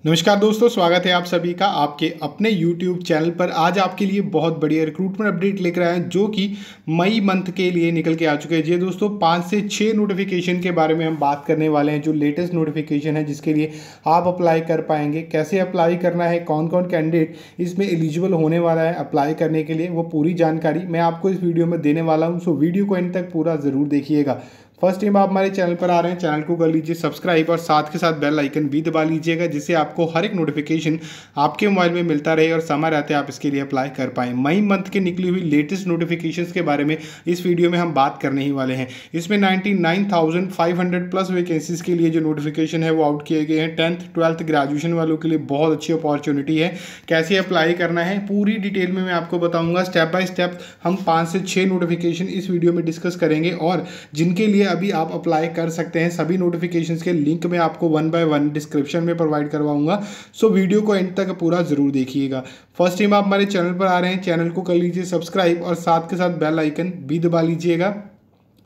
नमस्कार दोस्तों, स्वागत है आप सभी का आपके अपने YouTube चैनल पर। आज आपके लिए बहुत बढ़िया रिक्रूटमेंट अपडेट लेकर आए हैं जो कि मई मंथ के लिए निकल के आ चुके हैं। जी दोस्तों, 5 से 6 नोटिफिकेशन के बारे में हम बात करने वाले हैं, जो लेटेस्ट नोटिफिकेशन है जिसके लिए आप अप्लाई कर पाएंगे। कैसे अप्लाई करना है, कौन कौन कैंडिडेट इसमें एलिजिबल होने वाला है अप्लाई करने के लिए, वो पूरी जानकारी मैं आपको इस वीडियो में देने वाला हूँ। सो वीडियो को एंड तक पूरा ज़रूर देखिएगा। फर्स्ट टाइम आप हमारे चैनल पर आ रहे हैं, चैनल को कर लीजिए सब्सक्राइब और साथ के साथ बेल आइकन भी दबा लीजिएगा, जिससे आपको हर एक नोटिफिकेशन आपके मोबाइल में मिलता रहे और समय रहते आप इसके लिए अप्लाई कर पाएँ। मई मंथ के निकली हुई लेटेस्ट नोटिफिकेशंस के बारे में इस वीडियो में हम बात करने ही वाले हैं। इसमें 99,500 प्लस वैकेंसीज के लिए जो नोटिफिकेशन है वो आउट किए गए हैं। 10th 12th ग्रेजुएशन वालों के लिए बहुत अच्छी अपॉर्चुनिटी है। कैसे अप्लाई करना है पूरी डिटेल में मैं आपको बताऊँगा। स्टेप बाय स्टेप हम 5 से 6 नोटिफिकेशन इस वीडियो में डिस्कस करेंगे और जिनके लिए अभी आप अप्लाई कर सकते हैं। सभी नोटिफिकेशंस के लिंक मैं आपको 1 बाय 1 डिस्क्रिप्शन में प्रोवाइड करवाऊंगा। सो वीडियो को एंड तक पूरा ज़रूर देखिएगा। फर्स्ट टाइम आप हमारे चैनल पर आ रहे हैं, चैनल को कर लीजिए सब्सक्राइब और साथ के साथ बेल आइकन भी दबा लीजिएगा,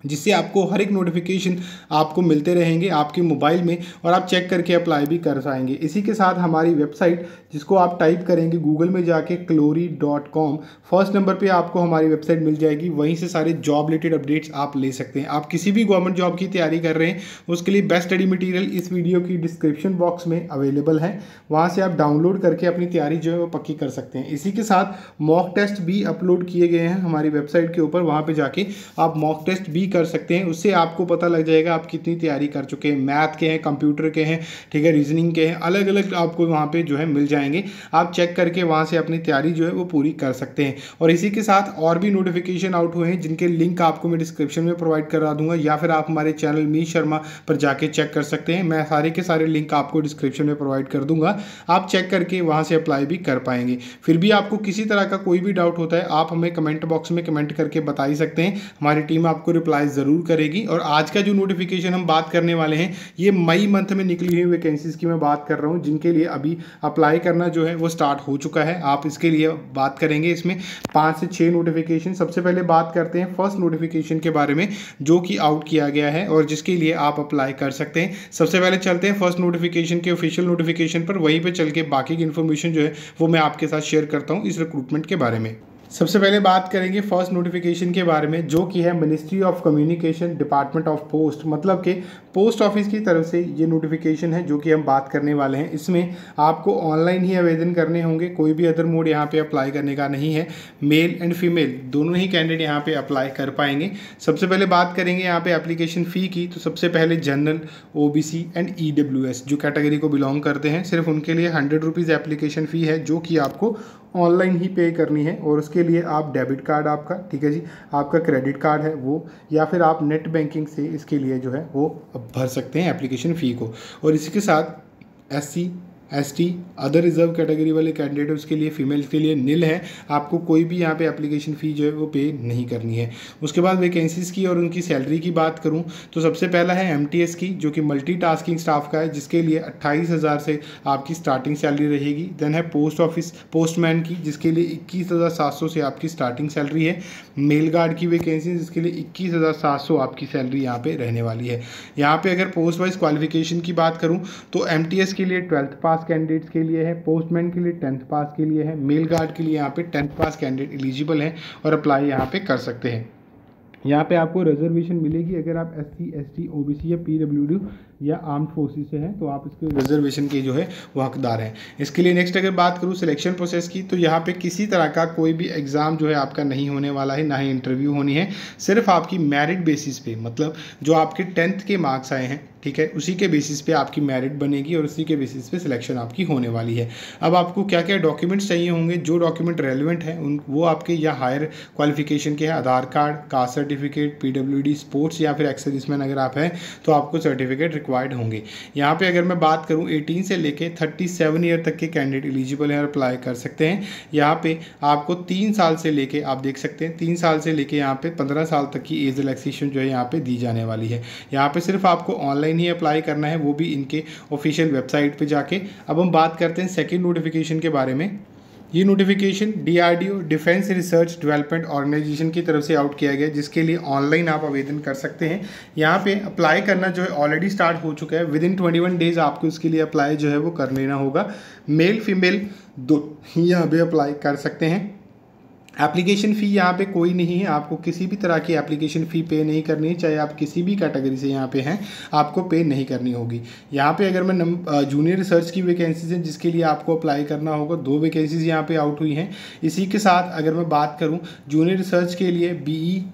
जिससे आपको हर एक नोटिफिकेशन आपको मिलते रहेंगे आपके मोबाइल में और आप चेक करके अप्लाई भी कर पाएंगे। इसी के साथ हमारी वेबसाइट, जिसको आप टाइप करेंगे गूगल में जाके क्लोरी.com, फर्स्ट नंबर पे आपको हमारी वेबसाइट मिल जाएगी। वहीं से सारे जॉब रिलेटेड अपडेट्स आप ले सकते हैं। आप किसी भी गवर्नमेंट जॉब की तैयारी कर रहे हैं उसके लिए बेस्ट स्टडी मटीरियल इस वीडियो की डिस्क्रिप्शन बॉक्स में अवेलेबल है, वहाँ से आप डाउनलोड करके अपनी तैयारी जो है वो पक्की कर सकते हैं। इसी के साथ मॉक टेस्ट भी अपलोड किए गए हैं हमारी वेबसाइट के ऊपर, वहाँ पर जाके आप मॉक टेस्ट भी कर सकते हैं। उससे आपको पता लग जाएगा आप कितनी तैयारी कर चुके हैं। मैथ के हैं, कंप्यूटर के हैं, ठीक है, रीजनिंग के हैं, अलग अलग आपको वहाँ पे जो है मिल जाएंगे। आप चेक करके वहाँ से अपनी तैयारी जो है वो पूरी कर सकते हैं। और इसी के साथ और भी नोटिफिकेशन आउट हुए हैं जिनके लिंक आपको मैं डिस्क्रिप्शन में प्रोवाइड करा दूंगा, या फिर आप हमारे चैनल मीत शर्मा पर जाके चेक कर सकते हैं। मैं सारे के सारे लिंक आपको डिस्क्रिप्शन में प्रोवाइड कर दूंगा, आप चेक करके वहाँ से अप्लाई भी कर पाएंगे। फिर भी आपको किसी तरह का कोई भी डाउट होता है आप हमें कमेंट बॉक्स में कमेंट करके बता ही सकते हैं, हमारी टीम आपको रिप्लाई ज़रूर करेगी। और आज का जो नोटिफिकेशन हम बात करने वाले हैं ये मई मंथ में निकली हुई वैकेंसीज की मैं बात कर रहा हूं, जिनके लिए अभी अप्लाई करना जो है वो स्टार्ट हो चुका है। आप इसके लिए बात करेंगे, इसमें 5 से 6 नोटिफिकेशन। सबसे पहले बात करते हैं फर्स्ट नोटिफिकेशन के बारे में जो कि आउट किया गया है और जिसके लिए आप अप्लाई कर सकते हैं। सबसे पहले चलते हैं फर्स्ट नोटिफिकेशन के ऑफिशियल नोटिफिकेशन पर, वहीं पर चल के बाकी की इन्फॉर्मेशन जो है वो मैं आपके साथ शेयर करता हूँ इस रिक्रूटमेंट के बारे में। सबसे पहले बात करेंगे फर्स्ट नोटिफिकेशन के बारे में, जो कि है ministry of communication department of post, मतलब कि पोस्ट ऑफिस की तरफ से ये नोटिफिकेशन है जो कि हम बात करने वाले हैं। इसमें आपको ऑनलाइन ही आवेदन करने होंगे, कोई भी अदर मोड यहाँ पे अप्लाई करने का नहीं है। मेल एंड फीमेल दोनों ही कैंडिडेट यहाँ पे अप्लाई कर पाएंगे। सबसे पहले बात करेंगे यहाँ पे एप्लीकेशन फ़ी की, तो सबसे पहले जनरल, OBC एंड EWS जो कैटेगरी को बिलोंग करते हैं, सिर्फ उनके लिए 100 रुपीज़ एप्लीकेशन फ़ी है जो कि आपको ऑनलाइन ही पे करनी है। और उसके लिए आप डेबिट कार्ड आपका, ठीक है जी, आपका क्रेडिट कार्ड है वो, या फिर आप नेट बैंकिंग से इसके लिए जो है वो भर सकते हैं एप्लीकेशन फ़ी को। और इसी के साथ SC ST other reserve category वाले कैंडिडेट उसके लिए, फीमेल्स के लिए निल है, आपको कोई भी यहाँ पे एप्लीकेशन फ़ी जो है वो पे नहीं करनी है। उसके बाद वैकेंसीज़ की और उनकी सैलरी की बात करूँ तो सबसे पहला है MTS की, जो कि मल्टीटास्किंग स्टाफ का है, जिसके लिए 28,000 से आपकी स्टार्टिंग सैलरी रहेगी। देन है पोस्ट ऑफिस पोस्टमैन की, जिसके लिए 21,700 से आपकी स्टार्टिंग सैलरी है। मेल गार्ड की वैकेंसी, जिसके लिए 21,700 आपकी सैलरी यहाँ पे रहने वाली है। यहाँ पे अगर पोस्ट वाइज क्वालिफिकेशन की बात करूँ तो MTS के लिए 12th पास कैंडिडेट्स के लिए है, पोस्टमैन के लिए 10th पास के लिए है, मेल गार्ड के लिए यहाँ पे 10th पास कैंडिडेट एलिजिबल हैं और अप्लाई यहाँ पे कर सकते हैं। यहाँ पे आपको रिजर्वेशन मिलेगी अगर आप SC ST OBC या PWD या आर्म्ड फोर्सेस से हैं, तो आप इसके रिजर्वेशन के जो है वो हकदार हैं। इसके लिए नेक्स्ट अगर बात करूँ सिलेक्शन प्रोसेस की, तो यहाँ पे किसी तरह का कोई भी एग्ज़ाम जो है आपका नहीं होने वाला है, ना ही इंटरव्यू होनी है। सिर्फ आपकी मेरिट बेसिस पे, मतलब जो आपके 10th के मार्क्स आए हैं, ठीक है, उसी के बेसिस पे आपकी मेरिट बनेगी और उसी के बेसिस पे सिलेक्शन आपकी होने वाली है। अब आपको क्या क्या डॉक्यूमेंट्स चाहिए होंगे, जो डॉक्यूमेंट रेलिवेंट हैं उन वो आपके या हायर क्वालिफिकेशन के हैं, Aadhaar card, caste certificate, PWD, sports या फिर एक्स सर्विसमैन अगर आप हैं तो आपको सर्टिफिकेट रिक्वायर्ड होंगे। यहाँ पे अगर मैं बात करूँ 18 से लेके 37 ईयर तक के कैंडिडेट एलिजिबल हैं और अप्लाई कर सकते हैं। यहाँ पे आपको 3 साल से लेके, आप देख सकते हैं 3 साल से लेके यहाँ पे 15 साल तक की एज रिलैक्सेशन जो है यहाँ पे दी जाने वाली है। यहाँ पे सिर्फ आपको ऑनलाइन ही अप्लाई करना है, वो भी इनके ऑफिशियल वेबसाइट पे जाके। अब हम बात करते हैं सेकंड नोटिफिकेशन के बारे में। ये notification DRDO defence research development organisation की तरफ से आउट किया गया, जिसके लिए ऑनलाइन आप आवेदन कर सकते हैं। यहाँ पे अप्लाई करना जो है ऑलरेडी स्टार्ट हो चुका है। विदिन 21 डेज आपको इसके लिए अप्लाई जो है वो कर लेना होगा। मेल फीमेल दो यहाँ पे अप्लाई कर सकते हैं। एप्लीकेशन फ़ी यहाँ पे कोई नहीं है, आपको किसी भी तरह की एप्लीकेशन फ़ी पे नहीं करनी है, चाहे आप किसी भी कैटेगरी से यहाँ पे हैं आपको पे नहीं करनी होगी। यहाँ पे अगर मैं जूनियर रिसर्च की वैकेंसीज हैं जिसके लिए आपको अप्लाई करना होगा, 2 वैकेंसीज यहाँ पे आउट हुई हैं। इसी के साथ अगर मैं बात करूँ जूनियर रिसर्च के लिए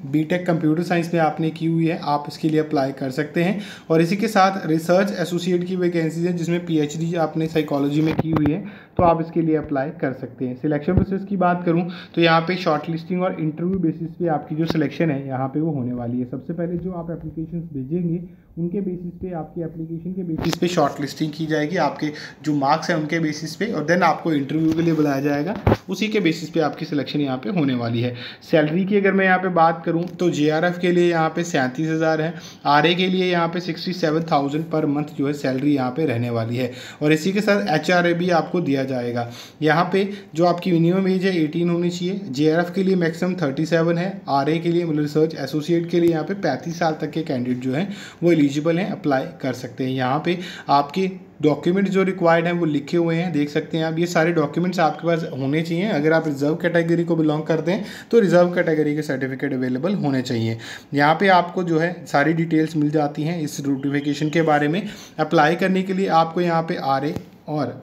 बीटेक कंप्यूटर साइंस में आपने की हुई है, आप इसके लिए अप्लाई कर सकते हैं। और इसी के साथ रिसर्च एसोसिएट की वैकेंसीज है जिसमें PhD आपने साइकोलॉजी में की हुई है, तो आप इसके लिए अप्लाई कर सकते हैं। सिलेक्शन प्रोसेस की बात करूं तो यहाँ पे शॉर्ट लिस्टिंग और इंटरव्यू बेसिस पे आपकी जो सिलेक्शन है यहाँ पे वो होने वाली है। सबसे पहले जो आप एप्लीकेशंस भेजेंगे उनके बेसिस पे, आपकी एप्लीकेशन के बेसिस पे शॉर्ट लिस्टिंग की जाएगी, आपके जो मार्क्स हैं उनके बेसिस पे, और देन आपको इंटरव्यू के लिए बुलाया जाएगा। उसी के बेसिस पे आपकी सिलेक्शन यहाँ पे होने वाली है। सैलरी की अगर मैं यहाँ पे बात करूँ तो JRF के लिए यहाँ पे 37,000 है, RA के लिए यहाँ पे 67,000 पर मंथ जो है सैलरी यहाँ पे रहने वाली है। और इसी के साथ HRA भी आपको दिया जाएगा। यहाँ पे जो आपकी मिनिमम एज है 18 होनी चाहिए। JRF के लिए मैक्सिमम 37 है, RA के लिए मतलब रिसर्च एसोसिएट के लिए यहाँ पे 35 साल तक के कैंडिडेट जो हैं वो एलिजिबल हैं, अप्लाई कर सकते हैं। यहाँ पे आपके डॉक्यूमेंट जो रिक्वायर्ड हैं वो लिखे हुए हैं, देख सकते हैं आप। ये सारे डॉक्यूमेंट्स आपके पास होने चाहिए। अगर आप रिजर्व कैटेगरी को बिलोंग करते हैं तो रिजर्व कैटेगरी के सर्टिफिकेट अवेलेबल होने चाहिए। यहाँ पे आपको जो है सारी डिटेल्स मिल जाती हैं इस नोटिफिकेशन के बारे में। अप्लाई करने के लिए आपको यहाँ पे RA और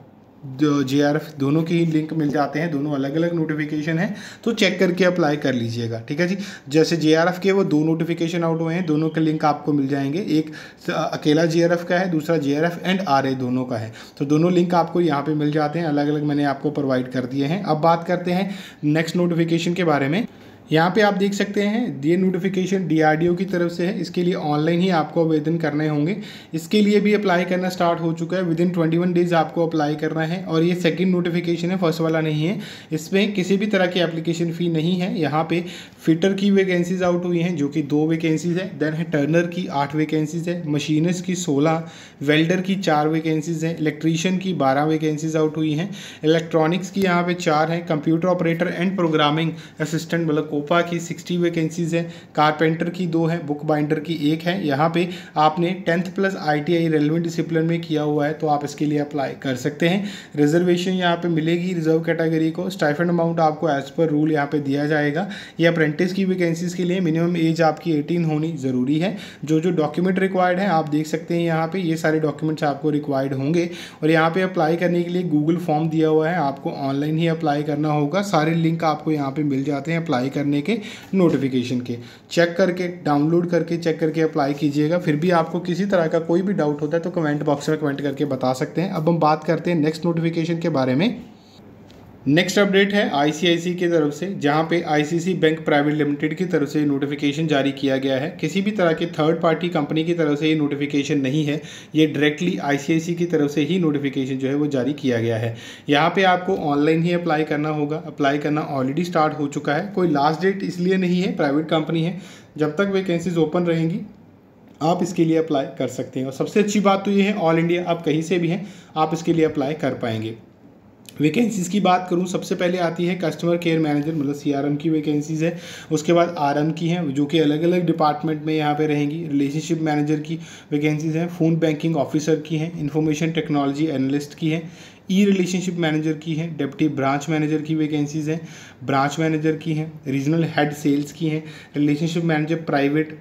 JRF दोनों के ही लिंक मिल जाते हैं, दोनों अलग अलग नोटिफिकेशन है, तो चेक करके अप्लाई कर लीजिएगा, ठीक है जी। जैसे JRF के वो 2 नोटिफिकेशन आउट हुए हैं, दोनों के लिंक आपको मिल जाएंगे। एक अकेला JRF का है, दूसरा JRF एंड RA दोनों का है, तो दोनों लिंक आपको यहाँ पे मिल जाते हैं, अलग अलग मैंने आपको प्रोवाइड कर दिए हैं। अब बात करते हैं नेक्स्ट नोटिफिकेशन के बारे में। यहाँ पे आप देख सकते हैं ये नोटिफिकेशन DRDO की तरफ से है, इसके लिए ऑनलाइन ही आपको आवेदन करने होंगे। इसके लिए भी अप्लाई करना स्टार्ट हो चुका है, विदिन 21 डेज आपको अप्लाई करना है। और ये सेकंड नोटिफिकेशन है, फर्स्ट वाला नहीं है। इसमें किसी भी तरह की एप्लीकेशन फ़ी नहीं है। यहाँ पे फिटर की वैकेंसीज आउट हुई हैं जो कि 2 वैकेंसीज है, देन है टर्नर की 8 वैकेंसीज है, मशीनिस्ट की 16, वेल्डर की 4 वैकेंसीज हैं, इलेक्ट्रीशियन की 12 वैकेंसीज आउट हुई हैं, इलेक्ट्रॉनिक्स की यहाँ पे 4 हैं, computer operator and programming assistant मतलब कोपा की 60 वैकेंसीज है, कारपेंटर की 2 है, बुक बाइंडर की 1 है। यहाँ पे आपने 10th plus ITI relevant discipline में किया हुआ है तो आप इसके लिए अप्लाई कर सकते हैं। रिजर्वेशन यहाँ पे मिलेगी रिजर्व कैटेगरी को। स्टाइफंड अमाउंट आपको एज पर रूल यहाँ पे दिया जाएगा। ये अप्रेंटिस की वैकेंसीज के लिए मिनिमम एज आपकी 18 होनी ज़रूरी है। जो जो डॉक्यूमेंट रिक्वायर्ड है आप देख सकते हैं यहाँ पे, ये सारे डॉक्यूमेंट्स आपको रिक्वायर्ड होंगे। और यहाँ पे अप्लाई करने के लिए गूगल फॉर्म दिया हुआ है, आपको ऑनलाइन ही अप्लाई करना होगा। सारे लिंक आपको यहाँ पे मिल जाते हैं अप्लाई करने के नोटिफिकेशन के। चेक करके, डाउनलोड करके चेक करके अप्लाई कीजिएगा। फिर भी आपको किसी तरह का कोई भी डाउट होता है तो कमेंट बॉक्स में कमेंट करके बता सकते हैं। अब हम बात करते हैं नेक्स्ट नोटिफिकेशन के बारे में। नेक्स्ट अपडेट है ICICI की तरफ से, जहां पे ICICI बैंक प्राइवेट लिमिटेड की तरफ से नोटिफिकेशन जारी किया गया है। किसी भी तरह के थर्ड पार्टी कंपनी की तरफ से ये नोटिफिकेशन नहीं है, ये डायरेक्टली ICICI की तरफ से ही नोटिफिकेशन जो है वो जारी किया गया है। यहाँ पे आपको ऑनलाइन ही अप्लाई करना होगा। अप्लाई करना ऑलरेडी स्टार्ट हो चुका है, कोई लास्ट डेट इसलिए नहीं है, प्राइवेट कंपनी है, जब तक वैकेंसीज ओपन रहेंगी आप इसके लिए अप्लाई कर सकते हैं। और सबसे अच्छी बात तो ये है ऑल इंडिया आप कहीं से भी हैं आप इसके लिए अप्लाई कर पाएंगे। वैकेंसीज़ की बात करूं, सबसे पहले आती है कस्टमर केयर मैनेजर मतलब CRM की वैकेंसीज़ है। उसके बाद RM की हैं जो कि अलग अलग डिपार्टमेंट में यहाँ पे रहेंगी। रिलेशनशिप मैनेजर की वैकेंसीज़ हैं, फ़ोन बैंकिंग ऑफिसर की हैं, इंफॉर्मेशन टेक्नोलॉजी एनालिस्ट की है, रिलेशनशिप मैनेजर की है, डिप्टी ब्रांच मैनेजर की वैकेंसीज़ हैं, ब्रांच मैनेजर की हैं, रीजनल हेड सेल्स की हैं, relationship manager private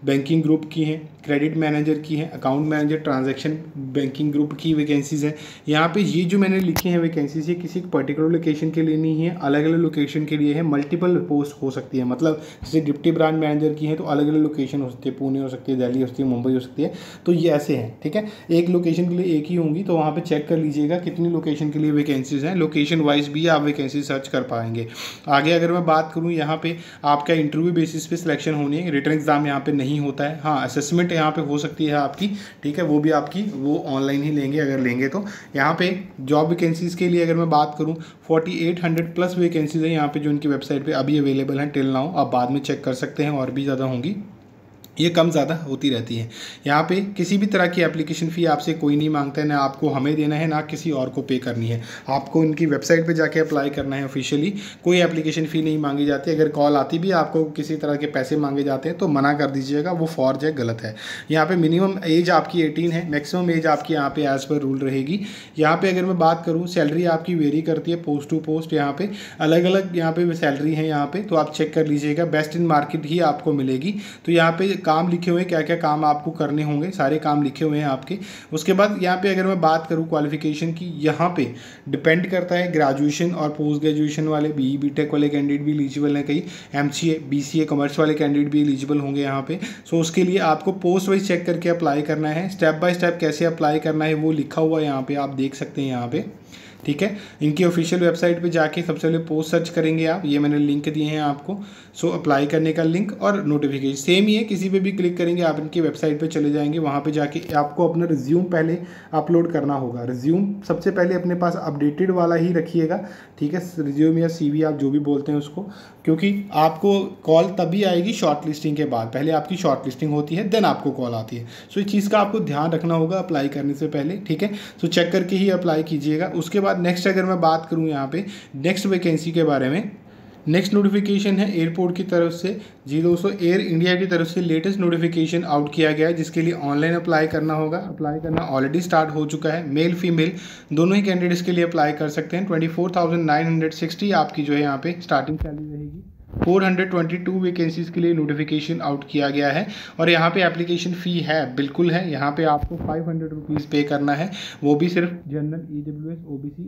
banking group की हैं, क्रेडिट मैनेजर की है, account manager transaction banking group की वैकेंसीज़ हैं। यहाँ पे ये जो मैंने लिखी हैं वैकेंसीज़, ये किसी पर्टिकुलर लोकेशन के लिए नहीं है, अलग अलग लोकेशन के लिए है। मल्टीपल पोस्ट हो सकती है, मतलब जैसे डिप्टी ब्रांच मैनेजर की है तो अलग अलग लोकेशन हो सकती है, पुणे हो सकती है, दिल्ली हो सकती है, मुंबई हो सकती है, तो ये ऐसे हैं, ठीक है। एक लोकेशन के लिए एक ही होंगी, तो वहाँ पर चेक कर लीजिएगा कितनी लोकेशन के लिए वैकेंसीज़ हैं। लोकेशन वाइज भी आप वैकेंसी सर्च कर पाएंगे। आगे अगर मैं बात करूँ, यहाँ पे आपका इंटरव्यू बेसिस पे सिलेक्शन होनी है, रिटन एग्जाम यहाँ पे नहीं होता है। हाँ, असेसमेंट यहाँ पे हो सकती है आपकी, ठीक है, वो भी आपकी वो ऑनलाइन ही लेंगे अगर लेंगे तो। यहाँ पे जॉब वैकेंसीज़ के लिए अगर मैं बात करूँ 4800 प्लस वैकेंसीज़ है यहाँ पे जो इनकी वेबसाइट पे अभी अवेलेबल हैं टिल नाउ। आप बाद में चेक कर सकते हैं, और भी ज़्यादा होंगी। ये कम ज़्यादा होती रहती है। यहाँ पे किसी भी तरह की एप्लीकेशन फ़ी आपसे कोई नहीं मांगता है, ना आपको हमें देना है ना किसी और को पे करनी है। आपको इनकी वेबसाइट पे जाके अप्लाई करना है ऑफिशियली, कोई एप्लीकेशन फ़ी नहीं मांगी जाती। अगर कॉल आती भी आपको किसी तरह के पैसे मांगे जाते हैं तो मना कर दीजिएगा, वो फॉर्ज है, गलत है। यहाँ पर मिनिमम एज आपकी 18 है, मैक्सिमम एज आपकी यहाँ पर एज़ पर रूल रहेगी। यहाँ पर अगर मैं बात करूँ, सैलरी आपकी वेरी करती है पोस्ट टू पोस्ट, यहाँ पर अलग अलग यहाँ पर सैलरी है यहाँ पर, तो आप चेक कर लीजिएगा। बेस्ट इन मार्केट ही आपको मिलेगी। तो यहाँ पे काम लिखे हुए हैं, क्या क्या काम आपको करने होंगे, सारे काम लिखे हुए हैं आपके। उसके बाद यहाँ पे अगर मैं बात करूँ क्वालिफिकेशन की, यहाँ पे डिपेंड करता है ग्रेजुएशन और पोस्ट ग्रेजुएशन वाले, बीई बीटेक वाले कैंडिडेट भी एलिजिबल हैं, कई एमसीए बीसीए कॉमर्स वाले कैंडिडेट भी एलिजिबल होंगे यहाँ पे। सो उसके लिए आपको पोस्ट वाइज चेक करके अप्लाई करना है। स्टेप बाय स्टेप कैसे अप्लाई करना है वो लिखा हुआ है यहाँ पे, आप देख सकते हैं यहाँ पे, ठीक है। इनकी ऑफिशियल वेबसाइट पे जाके सबसे पहले पोस्ट सर्च करेंगे आप, ये मैंने लिंक दिए हैं आपको। सो अप्लाई करने का लिंक और नोटिफिकेशन सेम ही है, किसी पे भी क्लिक करेंगे आप इनकी वेबसाइट पे चले जाएंगे। वहाँ पे जाके आपको अपना रिज्यूम पहले अपलोड करना होगा। रिज्यूम सबसे पहले अपने पास अपडेटेड वाला ही रखिएगा, ठीक है। रिज्यूम या CV आप जो भी बोलते हैं उसको, क्योंकि आपको कॉल तभी आएगी शॉर्ट लिस्टिंग के बाद। पहले आपकी शॉर्ट लिस्टिंग होती है, देन आपको कॉल आती है। सो इस चीज़ का आपको ध्यान रखना होगा अप्लाई करने से पहले, ठीक है। सो चेक करके ही अप्लाई कीजिएगा। उसके बाद नेक्स्ट अगर मैं बात करूं यहाँ पे नेक्स्ट वैकेंसी के बारे में, नेक्स्ट नोटिफिकेशन है एयरपोर्ट की तरफ से। जी दोस्तों, एयर इंडिया की तरफ से लेटेस्ट नोटिफिकेशन आउट किया गया है, जिसके लिए ऑनलाइन अप्लाई करना होगा। अप्लाई करना ऑलरेडी स्टार्ट हो चुका है। मेल फीमेल दोनों ही कैंडिडेट्स के लिए अप्लाई कर सकते हैं। 24,960 आपकी जो है यहाँ पे स्टार्टिंग सैलरी रहेगी। 422 वैकेंसीज़ के लिए नोटिफिकेशन आउट किया गया है। और यहाँ पे एप्लीकेशन फ़ी है, बिल्कुल है। यहाँ पे आपको 500 रुपीज़ पे करना है, वो भी सिर्फ general, EWS, OBC,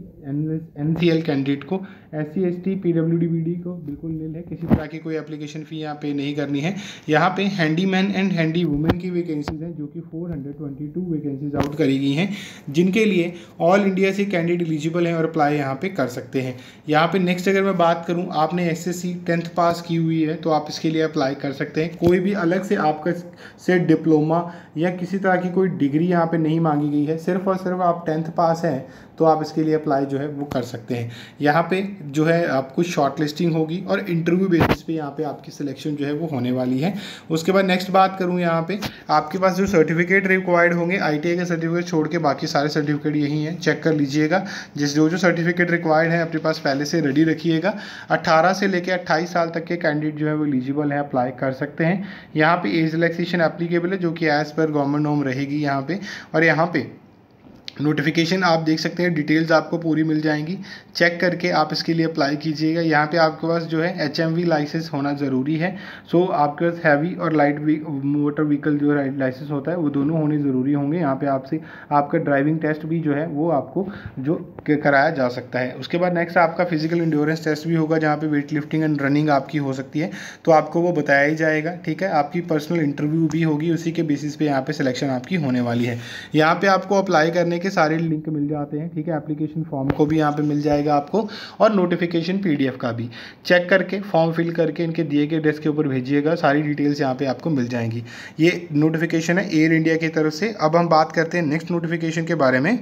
NCL candidate को। SC ST PWD BD को बिल्कुल नील है, किसी तरह की कोई एप्लीकेशन फ़ी यहाँ पे नहीं करनी है। यहाँ पे हैंडीमैन एंड हैंडी वुमेन की वैकेंसीज़ हैं, जो कि 422 वैकेंसीज आउट करी गई हैं, जिनके लिए ऑल इंडिया से कैंडिडेट एलिजिबल हैं और अप्लाई यहाँ पे कर सकते हैं। यहाँ पे नेक्स्ट अगर मैं बात करूँ, आपने SSC 10th पास की हुई है तो आप इसके लिए अप्लाई कर सकते हैं। कोई भी अलग से आपका से डिप्लोमा या किसी तरह की कोई डिग्री यहाँ पे नहीं मांगी गई है, सिर्फ और सिर्फ आप 10th पास हैं तो आप इसके लिए अप्लाई जो है वो कर सकते हैं। यहाँ पे जो है आपको शॉर्ट लिस्टिंग होगी और इंटरव्यू बेसिस पे यहाँ पे आपकी सिलेक्शन जो है वो होने वाली है। उसके बाद नेक्स्ट बात करूँ, यहाँ पे आपके पास जो सर्टिफिकेट रिक्वायर्ड होंगे, ITI के सर्टिफिकेट छोड़ के बाकी सारे सर्टिफिकेट यही हैं, चेक कर लीजिएगा। जो सर्टिफिकेट रिक्वायर्ड है अपने पास पहले से रेडी रखिएगा। 18 से लेकर 28 साल तक के कैंडिडेट जो है वो एलिजिबल है, अप्लाई कर सकते हैं। यहाँ पे एज रिलैक्सेशन एप्लीकेबल है, जो कि एज़ पर गवर्नमेंट नॉर्म रहेगी यहाँ पे। और यहाँ पे नोटिफिकेशन आप देख सकते हैं, डिटेल्स आपको पूरी मिल जाएंगी, चेक करके आप इसके लिए अप्लाई कीजिएगा। यहाँ पे आपके पास जो है HMV लाइसेंस होना ज़रूरी है। सो आपके पास हैवी और लाइट मोटर व्हीकल जो लाइसेंस होता है वो दोनों होने ज़रूरी होंगे। यहाँ पे आपसे आपका ड्राइविंग टेस्ट भी जो है वो आपको जो कराया जा सकता है। उसके बाद नेक्स्ट आपका फिजिकल इंड्योरेंस टेस्ट भी होगा, जहाँ पे वेट लिफ्टिंग एंड रनिंग आपकी हो सकती है, तो आपको वो बताया ही जाएगा, ठीक है। आपकी पर्सनल इंटरव्यू भी होगी, उसी के बेसिस पे यहाँ पे सिलेक्शन आपकी होने वाली है। यहाँ पे आपको अप्लाई करने के सारे लिंक मिल जाते हैं, ठीक है। एप्लीकेशन फॉर्म को भी यहाँ पे मिल जाएगा आपको, और नोटिफिकेशन PDF का भी। चेक करके फॉर्म फिल करके इनके दिए गए एड्रेस के ऊपर भेजिएगा, सारी डिटेल्स यहाँ पे आपको मिल जाएंगी। ये नोटिफिकेशन है एयर इंडिया की तरफ से। अब हम बात करते हैं नेक्स्ट नोटिफिकेशन के बारे में।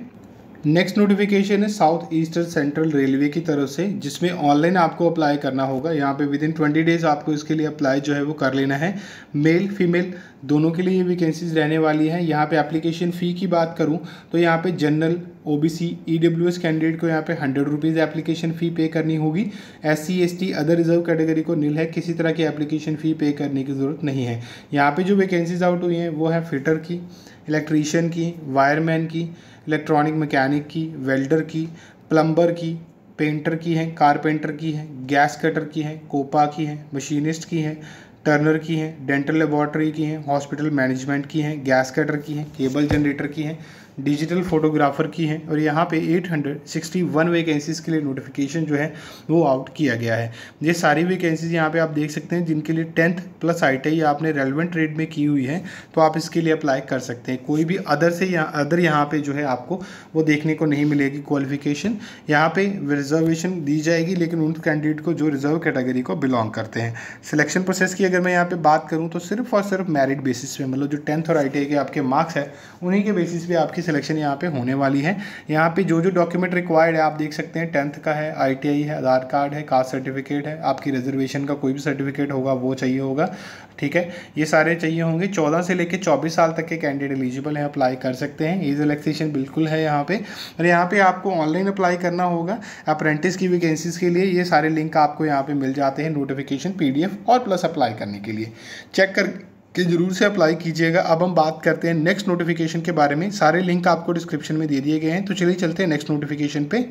नेक्स्ट नोटिफिकेशन है साउथ ईस्टर्न सेंट्रल रेलवे की तरफ से, जिसमें ऑनलाइन आपको अप्लाई करना होगा। यहाँ पे विदिन 20 डेज आपको इसके लिए अप्लाई जो है वो कर लेना है। मेल फीमेल दोनों के लिए ये वैकेंसीज रहने वाली हैं। यहाँ पे एप्लीकेशन फ़ी की बात करूँ तो यहाँ पे जनरल, OBC, EWS कैंडिडेट को यहाँ पे 100 रुपीज़ एप्लीकेशन फ़ी पे करनी होगी। SC ST other reserve category को नील है, किसी तरह की एप्लीकेशन फ़ी पे करने की ज़रूरत नहीं है। यहाँ पे जो वैकेंसीज आउट हुई हैं वो है फिटर की, इलेक्ट्रीशियन की, वायरमैन की, इलेक्ट्रॉनिक मैकेनिक की, वेल्डर की, प्लम्बर की, पेंटर की है, कारपेंटर की है, गैस कटर की है, कोपा की है, मशीनिस्ट की है, टर्नर की है, डेंटल लेबॉर्ट्री की है, हॉस्पिटल मैनेजमेंट की है, गैस कटर की है, केबल जनरेटर की है, डिजिटल फोटोग्राफर की है। और यहाँ पे 861 वैकेंसीज़ के लिए नोटिफिकेशन जो है वो आउट किया गया है। ये सारी वैकेंसीज यहाँ पे आप देख सकते हैं, जिनके लिए 10th प्लस ITI आपने रेलेवेंट ट्रेड में की हुई है, तो आप इसके लिए अप्लाई कर सकते हैं। कोई भी अदर यहाँ पे जो है आपको वो देखने को नहीं मिलेगी क्वालिफिकेशन। यहाँ पे रिजर्वेशन दी जाएगी, लेकिन उन कैंडिडेट को जो रिजर्व कैटेगरी को बिलोंग करते हैं। सिलेक्शन प्रोसेस की अगर मैं यहाँ पे बात करूँ तो सिर्फ और सिर्फ मेरिट बेसिस पे, मतलब जो 10th और ITI के आपके मार्क्स है उन्हीं के बेसिस पे आपकी सिलेक्शन यहाँ पे होने वाली है। यहाँ पे जो जो डॉक्यूमेंट रिक्वायर्ड है आप देख सकते हैं, 10th का है, ITI है, आधार कार्ड है, कास्ट सर्टिफिकेट है, आपकी रिजर्वेशन का कोई भी सर्टिफिकेट होगा वो चाहिए होगा, ठीक है, ये सारे चाहिए होंगे। 14 से लेकर 24 साल तक के कैंडिडेट एलिजिबल हैं, अप्लाई कर सकते हैं। एज रिलैक्सेशन बिल्कुल है यहाँ पे। और यहाँ पे आपको ऑनलाइन अप्लाई करना होगा अप्रेंटिस की वैकेंसीज़ के लिए। ये सारे लिंक आपको यहाँ पे मिल जाते हैं, नोटिफिकेशन, PDF और प्लस अप्लाई करने के लिए चेक कर कि जरूर से अप्लाई कीजिएगा। अब हम बात करते हैं नेक्स्ट नोटिफिकेशन के बारे में। सारे लिंक आपको डिस्क्रिप्शन में दे दिए गए हैं, तो चलिए चलते हैं नेक्स्ट नोटिफिकेशन पे।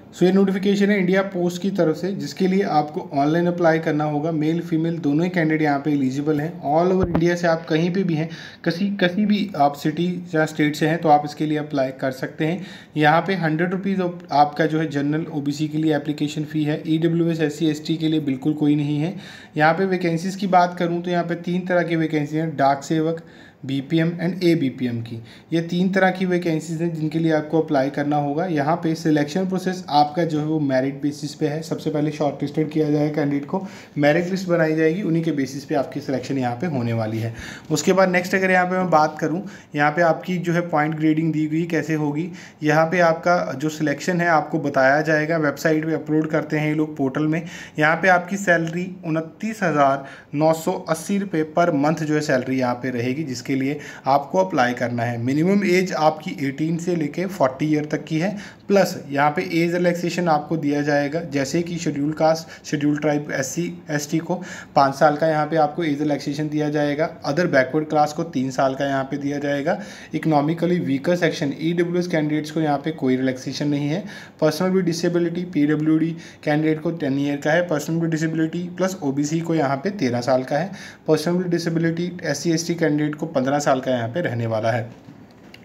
सो ये नोटिफिकेशन है इंडिया पोस्ट की तरफ से, जिसके लिए आपको ऑनलाइन अप्लाई करना होगा। मेल फीमेल दोनों ही कैंडिडेट यहाँ पे एलिजिबल हैं। ऑल ओवर इंडिया से आप कहीं पे भी हैं, किसी भी आप सिटी या स्टेट से हैं, तो आप इसके लिए अप्लाई कर सकते हैं। यहाँ पे 100 रुपीज़ आपका जो है जनरल OBC के लिए एप्लीकेशन फ़ी है। EWS SC ST के लिए बिल्कुल कोई नहीं है। यहाँ पे वैकेंसीज़ की बात करूँ तो यहाँ पे 3 तरह की वैकेंसी हैं, डाक सेवक, BPM एंड ABPM की। ये 3 तरह की वैकेंसीज हैं जिनके लिए आपको अप्लाई करना होगा। यहाँ पे सिलेक्शन प्रोसेस आपका जो है वो मेरिट बेसिस पे है। सबसे पहले शॉर्टलिस्टेड किया जाएगा कैंडिडेट को, मेरिट लिस्ट बनाई जाएगी, उन्हीं के बेसिस पे आपकी सिलेक्शन यहाँ पे होने वाली है। उसके बाद नेक्स्ट अगर यहाँ पे मैं बात करूँ, यहाँ पे आपकी जो है पॉइंट ग्रेडिंग दी गई कैसे होगी। यहाँ पे आपका जो सिलेक्शन है आपको बताया जाएगा, वेबसाइट पर अपलोड करते हैं ये लोग पोर्टल में। यहाँ पर आपकी सैलरी 29,980 रुपये पर मंथ जो है सैलरी यहाँ पर रहेगी, जिसके लिए आपको अप्लाई करना है। मिनिमम एज आपकी 18 से लेके 40 ईयर तक की है। प्लस यहाँ पे एज रिलैक्सेशन आपको दिया जाएगा, जैसे कि schedule caste, schedule tribe, SC ST को 5 साल का यहाँ पे आपको एज रिलैक्सेशन दिया जाएगा। अदर बैकवर्ड क्लास को 3 साल का यहाँ पे दिया जाएगा। Economically weaker section EWS candidates को यहाँ पे कोई रिलैक्सेशन नहीं है। Personal with disability PWD candidate को 10 ईयर का है। Personal with disability plus OBC को यहाँ पे 13 साल का है। Personal with disability SC ST candidate को 15 साल का यहाँ पे रहने वाला है।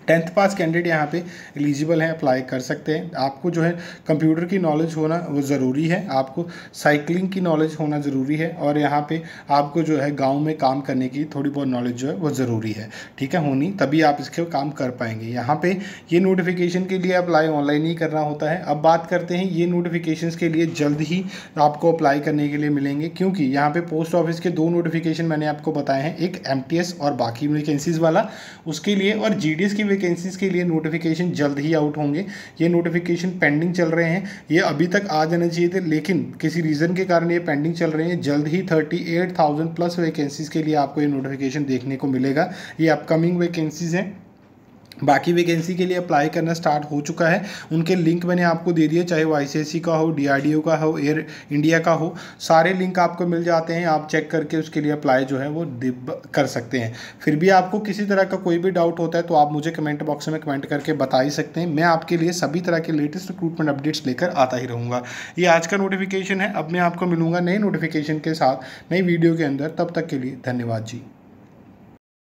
10th पास कैंडिडेट यहाँ पे एलिजिबल हैं, अप्लाई कर सकते हैं। आपको जो है कंप्यूटर की नॉलेज होना वो ज़रूरी है, आपको साइकिलिंग की नॉलेज होना ज़रूरी है, और यहाँ पे आपको जो है गांव में काम करने की थोड़ी बहुत नॉलेज जो है वो ज़रूरी है, ठीक है, होनी, तभी आप इसके काम कर पाएंगे। यहाँ पे ये नोटिफिकेशन के लिए अप्लाई ऑनलाइन ही करना होता है। अब बात करते हैं ये नोटिफिकेशन के लिए जल्द ही आपको अप्लाई करने के लिए मिलेंगे, क्योंकि यहाँ पे पोस्ट ऑफिस के 2 नोटिफिकेशन मैंने आपको बताए हैं, एक MTS और बाकी वैकेंसीज़ वाला उसके लिए, और GDS की वैकेंसीज़ के लिए नोटिफिकेशन जल्द ही आउट होंगे। ये नोटिफिकेशन पेंडिंग चल रहे हैं, ये अभी तक आ जाने चाहिए थे, लेकिन किसी रीज़न के कारण ये पेंडिंग चल रहे हैं। जल्द ही 38,000 प्लस वैकेंसीज़ के लिए आपको ये नोटिफिकेशन देखने को मिलेगा। ये अपकमिंग वैकेंसीज़ हैं। बाकी वैकेंसी के लिए अप्लाई करना स्टार्ट हो चुका है, उनके लिंक मैंने आपको दे दिए, चाहे वो ICSE का हो, DRDO का हो, एयर इंडिया का हो, सारे लिंक आपको मिल जाते हैं। आप चेक करके उसके लिए अप्लाई जो है वो कर सकते हैं। फिर भी आपको किसी तरह का कोई भी डाउट होता है तो आप मुझे कमेंट बॉक्स में कमेंट करके बता ही सकते हैं। मैं आपके लिए सभी तरह के लेटेस्ट रिक्रूटमेंट अपडेट्स लेकर आता ही रहूँगा। ये आज का नोटिफिकेशन है। अब मैं आपको मिलूँगा नए नोटिफिकेशन के साथ नई वीडियो के अंदर। तब तक के लिए धन्यवाद जी।